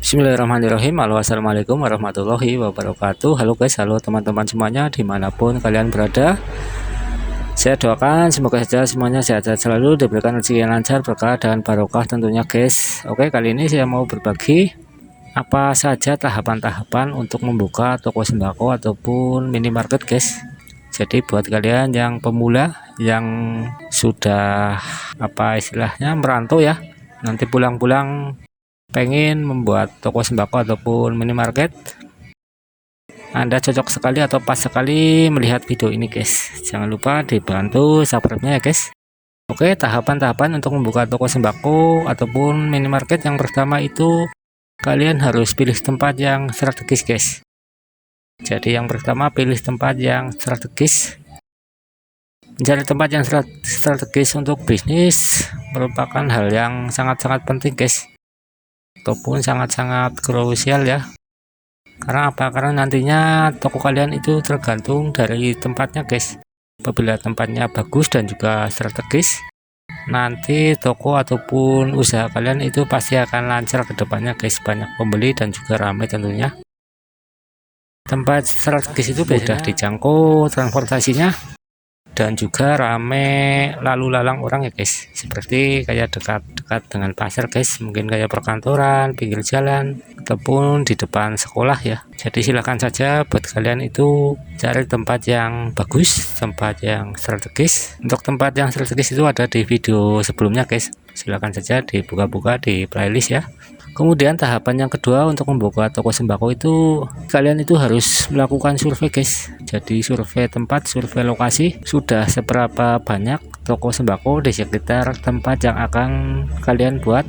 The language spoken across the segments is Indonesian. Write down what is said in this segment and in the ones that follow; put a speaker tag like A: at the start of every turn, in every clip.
A: Bismillahirrahmanirrahim. Halo, assalamualaikum warahmatullahi wabarakatuh. Halo guys, halo teman-teman semuanya dimanapun kalian berada. Saya doakan semoga saja semuanya sehat-sehat selalu, diberikan rezeki yang lancar, berkah dan barokah tentunya guys. Oke, kali ini saya mau berbagi apa saja tahapan-tahapan untuk membuka toko sembako ataupun minimarket guys. Jadi buat kalian yang pemula, yang sudah istilahnya merantau ya, nanti pulang-pulang pengen membuat toko sembako ataupun minimarket, Anda cocok sekali atau pas sekali melihat video ini guys. Jangan lupa dibantu subscribe-nya ya guys. Oke, tahapan-tahapan untuk membuka toko sembako ataupun minimarket. Yang pertama itu kalian harus pilih tempat yang strategis guys. Jadi yang pertama pilih tempat yang strategis. Mencari tempat yang strategis untuk bisnis merupakan hal yang sangat-sangat penting guys, ataupun sangat-sangat krusial ya. Karena apa? Karena nantinya toko kalian itu tergantung dari tempatnya guys. Apabila tempatnya bagus dan juga strategis, nanti toko ataupun usaha kalian itu pasti akan lancar ke depannya guys, banyak pembeli dan juga ramai tentunya. Tempat strategis itu mudah dijangkau transportasinya dan juga rame lalu lalang orang ya guys, seperti kayak dekat dengan pasar guys, mungkin kayak perkantoran, pinggir jalan, ataupun di depan sekolah ya. Jadi silahkan saja buat kalian itu cari tempat yang bagus, tempat yang strategis. Untuk tempat yang strategis itu ada di video sebelumnya guys, silahkan saja dibuka-buka di playlist ya. Kemudian tahapan yang kedua untuk membuka toko sembako itu kalian itu harus melakukan survei guys. Jadi survei tempat, survei lokasi, sudah seberapa banyak toko sembako di sekitar tempat yang akan kalian buat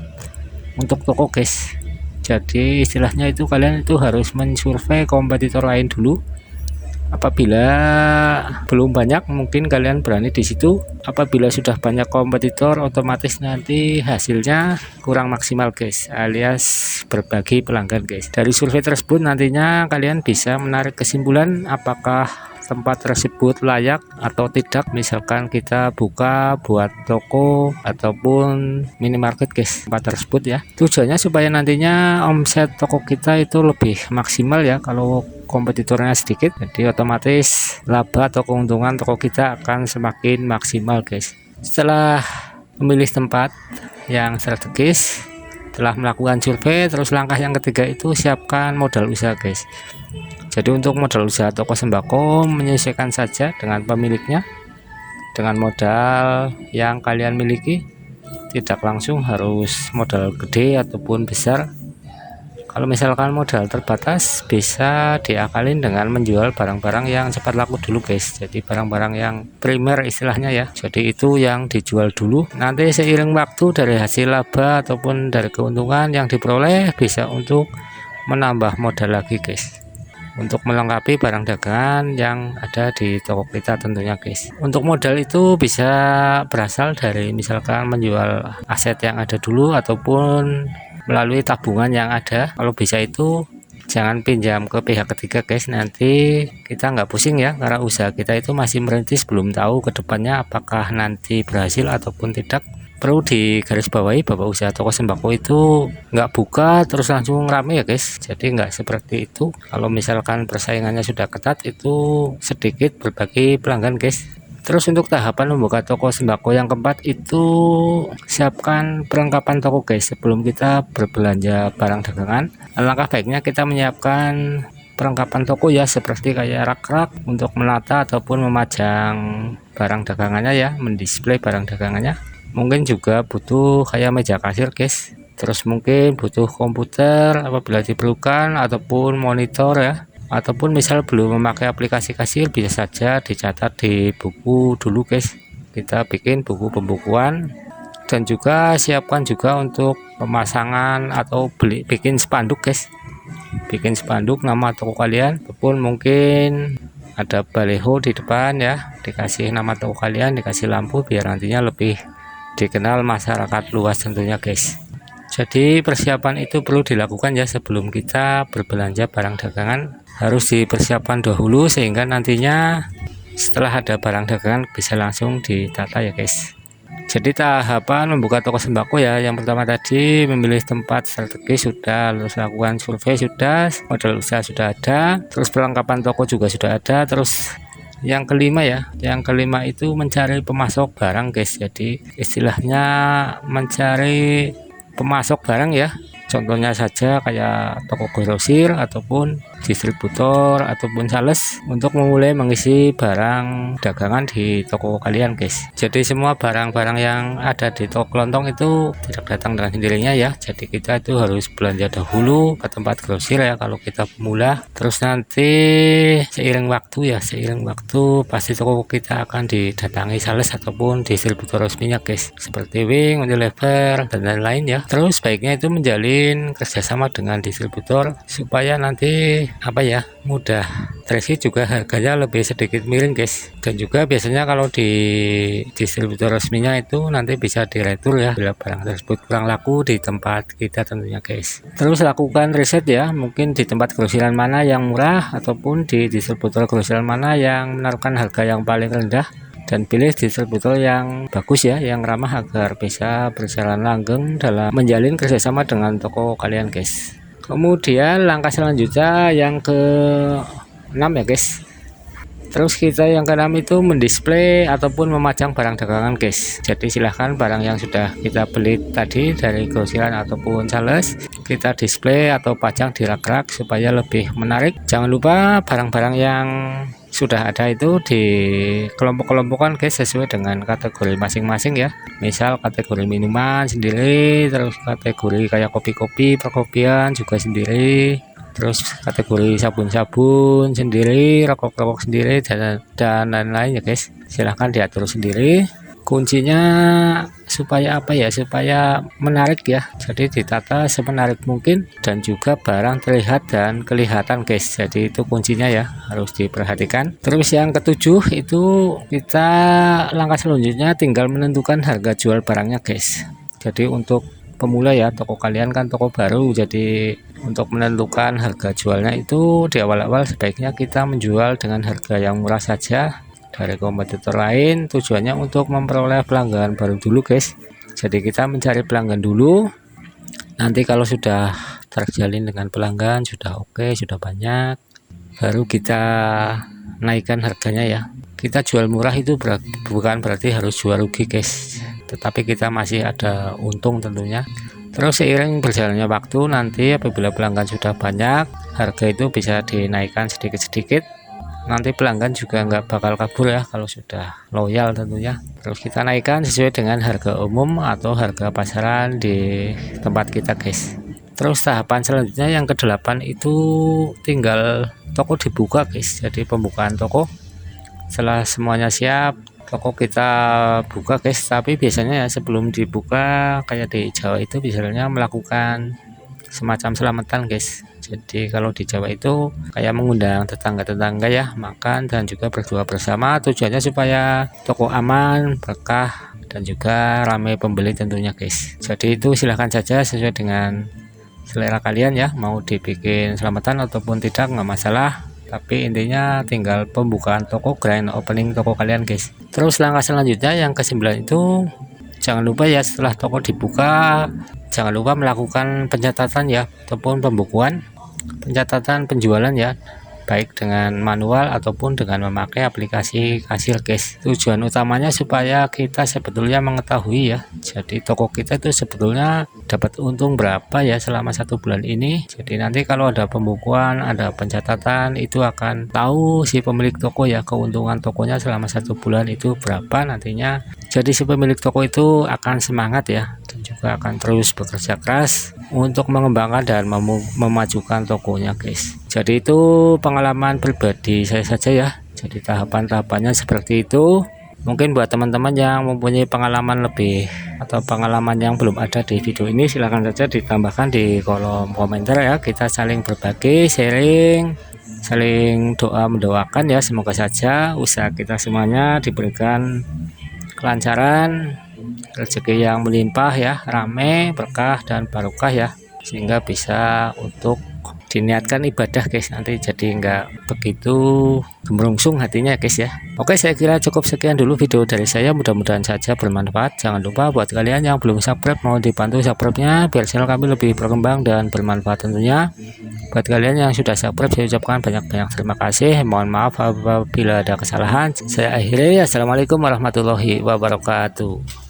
A: untuk toko guys. Jadi istilahnya itu kalian itu harus mensurvei kompetitor lain dulu. Apabila belum banyak, mungkin kalian berani di situ. Apabila sudah banyak kompetitor, otomatis nanti hasilnya kurang maksimal guys, alias berbagi pelanggan guys. Dari survei tersebut nantinya kalian bisa menarik kesimpulan apakah tempat tersebut layak atau tidak. Misalkan kita buka buat toko ataupun minimarket guys, tempat tersebut ya. Tujuannya supaya nantinya omset toko kita itu lebih maksimal ya. Kalau kompetitornya sedikit, jadi otomatis laba atau keuntungan toko kita akan semakin maksimal guys. Setelah memilih tempat yang strategis, telah melakukan survei, terus langkah yang ketiga itu siapkan modal usaha guys. Jadi untuk modal usaha toko sembako menyesuaikan saja dengan pemiliknya, dengan modal yang kalian miliki. Tidak langsung harus modal gede ataupun besar. Kalau misalkan modal terbatas, bisa diakalin dengan menjual barang-barang yang cepat laku dulu guys. Jadi barang-barang yang primer istilahnya ya. Jadi itu yang dijual dulu. Nanti seiring waktu dari hasil laba ataupun dari keuntungan yang diperoleh bisa untuk menambah modal lagi guys, untuk melengkapi barang dagangan yang ada di toko kita tentunya guys. Untuk modal itu bisa berasal dari misalkan menjual aset yang ada dulu ataupun melalui tabungan yang ada. Kalau bisa itu jangan pinjam ke pihak ketiga guys, nanti kita nggak pusing ya, karena usaha kita itu masih merintis, belum tahu ke depannya apakah nanti berhasil ataupun tidak. Perlu digarisbawahi bahwa usaha toko sembako itu nggak buka terus langsung rame ya guys, jadi nggak seperti itu. Kalau misalkan persaingannya sudah ketat, itu sedikit berbagi pelanggan guys. Terus untuk tahapan membuka toko sembako yang keempat itu siapkan perlengkapan toko guys. Sebelum kita berbelanja barang dagangan, alangkah baiknya kita menyiapkan perlengkapan toko ya, seperti kayak rak-rak untuk menata ataupun memajang barang dagangannya ya, mendisplay barang dagangannya. Mungkin juga butuh kayak meja kasir guys. Terus mungkin butuh komputer apabila diperlukan, ataupun monitor ya. Ataupun misal belum memakai aplikasi kasir, bisa saja dicatat di buku dulu guys. Kita bikin buku pembukuan, dan juga siapkan juga untuk pemasangan atau bikin spanduk guys. Bikin spanduk nama toko kalian, ataupun mungkin ada baleho di depan ya, dikasih nama toko kalian, dikasih lampu biar nantinya lebih dikenal masyarakat luas tentunya guys. Jadi persiapan itu perlu dilakukan ya, sebelum kita berbelanja barang dagangan harus dipersiapkan dahulu, sehingga nantinya setelah ada barang dagangan bisa langsung ditata ya guys. Jadi tahapan membuka toko sembako ya, yang pertama tadi memilih tempat strategis sudah, terus lakukan survei sudah, modal usaha sudah ada, terus perlengkapan toko juga sudah ada, terus yang kelima ya, yang kelima itu mencari pemasok barang guys. Jadi istilahnya mencari pemasok barang ya, contohnya saja kayak toko grosir ataupun distributor ataupun sales untuk memulai mengisi barang dagangan di toko kalian guys. Jadi semua barang-barang yang ada di toko kelontong itu tidak datang dengan sendirinya ya, jadi kita itu harus belanja dahulu ke tempat grosir ya kalau kita pemula. Terus nanti seiring waktu pasti toko kita akan didatangi sales ataupun distributor resminya guys, seperti Wing, Unilever dan lain-lain ya. Terus baiknya itu menjalin kerjasama dengan distributor supaya nanti mudah terisi, juga harganya lebih sedikit miring guys. Dan juga biasanya kalau di distributor resminya itu nanti bisa diretur ya bila barang tersebut kurang laku di tempat kita tentunya guys. Terus lakukan riset ya, mungkin di tempat grosiran mana yang murah ataupun di distributor grosiran mana yang menaruhkan harga yang paling rendah, dan pilih distributor yang bagus ya, yang ramah agar bisa berjalan langgeng dalam menjalin kerjasama dengan toko kalian guys. Kemudian langkah selanjutnya yang ke-6 ya guys. Terus kita yang ke-6 itu mendisplay ataupun memajang barang dagangan guys. Jadi silahkan barang yang sudah kita beli tadi dari grosiran ataupun sales, kita display atau pajang di rak-rak supaya lebih menarik. Jangan lupa barang-barang yang sudah ada itu di kelompok-kelompokkan guys sesuai dengan kategori masing-masing ya. Misal kategori minuman sendiri, terus kategori kayak kopi-kopi, perkopian juga sendiri, terus kategori sabun-sabun sendiri, rokok-rokok sendiri dan lain-lain ya guys. Silahkan diatur sendiri. Kuncinya supaya supaya menarik ya, jadi ditata semenarik mungkin dan juga barang terlihat dan kelihatan guys. Jadi itu kuncinya ya, harus diperhatikan. Terus yang ke-7 itu kita langkah selanjutnya tinggal menentukan harga jual barangnya guys. Jadi untuk pemula ya, toko kalian kan toko baru, jadi untuk menentukan harga jualnya itu di awal-awal sebaiknya kita menjual dengan harga yang murah saja dari kompetitor lain. Tujuannya untuk memperoleh pelanggan baru dulu guys. Jadi kita mencari pelanggan dulu, nanti kalau sudah terjalin dengan pelanggan, sudah oke, sudah banyak, baru kita naikkan harganya ya. Kita jual murah itu bukan berarti harus jual rugi guys, tetapi kita masih ada untung tentunya. Terus seiring berjalannya waktu, nanti apabila pelanggan sudah banyak, harga itu bisa dinaikkan sedikit-sedikit. Nanti pelanggan juga nggak bakal kabur ya kalau sudah loyal tentunya. Terus kita naikkan sesuai dengan harga umum atau harga pasaran di tempat kita guys. Terus tahapan selanjutnya yang ke-8 itu tinggal toko dibuka guys. Jadi pembukaan toko, setelah semuanya siap, toko kita buka guys. Tapi biasanya ya sebelum dibuka kayak di Jawa itu biasanya melakukan semacam selamatan guys. Jadi kalau di Jawa itu kayak mengundang tetangga-tetangga ya, makan dan juga berdua bersama. Tujuannya supaya toko aman, berkah, dan juga ramai pembeli tentunya guys. Jadi itu silahkan saja sesuai dengan selera kalian ya, mau dibikin selamatan ataupun tidak nggak masalah. Tapi intinya tinggal pembukaan toko, grand opening toko kalian guys. Terus langkah selanjutnya yang ke-9 itu jangan lupa ya, setelah toko dibuka jangan lupa melakukan pencatatan ya ataupun pembukuan, pencatatan penjualan ya, baik dengan manual ataupun dengan memakai aplikasi kasir guys. Tujuan utamanya supaya kita sebetulnya mengetahui ya, jadi toko kita itu sebetulnya dapat untung berapa ya selama 1 bulan ini. Jadi nanti kalau ada pembukuan, ada pencatatan, itu akan tahu si pemilik toko ya keuntungan tokonya selama 1 bulan itu berapa nantinya. Jadi si pemilik toko itu akan semangat ya, dan juga akan terus bekerja keras untuk mengembangkan dan memajukan tokonya guys. Jadi itu pengalaman pribadi saya saja ya. Jadi tahapan-tahapannya seperti itu. Mungkin buat teman-teman yang mempunyai pengalaman lebih atau pengalaman yang belum ada di video ini, silahkan saja ditambahkan di kolom komentar ya. Kita saling berbagi, sharing, saling doa mendoakan ya. Semoga saja usaha kita semuanya diberikan kelancaran, rezeki yang melimpah ya, rame, berkah dan barokah ya, sehingga bisa untuk diniatkan ibadah guys, nanti jadi nggak begitu gemerungsung hatinya guys ya. Oke, saya kira cukup sekian dulu video dari saya, mudah-mudahan saja bermanfaat. Jangan lupa buat kalian yang belum subscribe, mohon dibantu subscribe-nya biar channel kami lebih berkembang dan bermanfaat tentunya. Buat kalian yang sudah subscribe, saya ucapkan banyak-banyak terima kasih. Mohon maaf apabila ada kesalahan. Saya akhiri, assalamualaikum warahmatullahi wabarakatuh.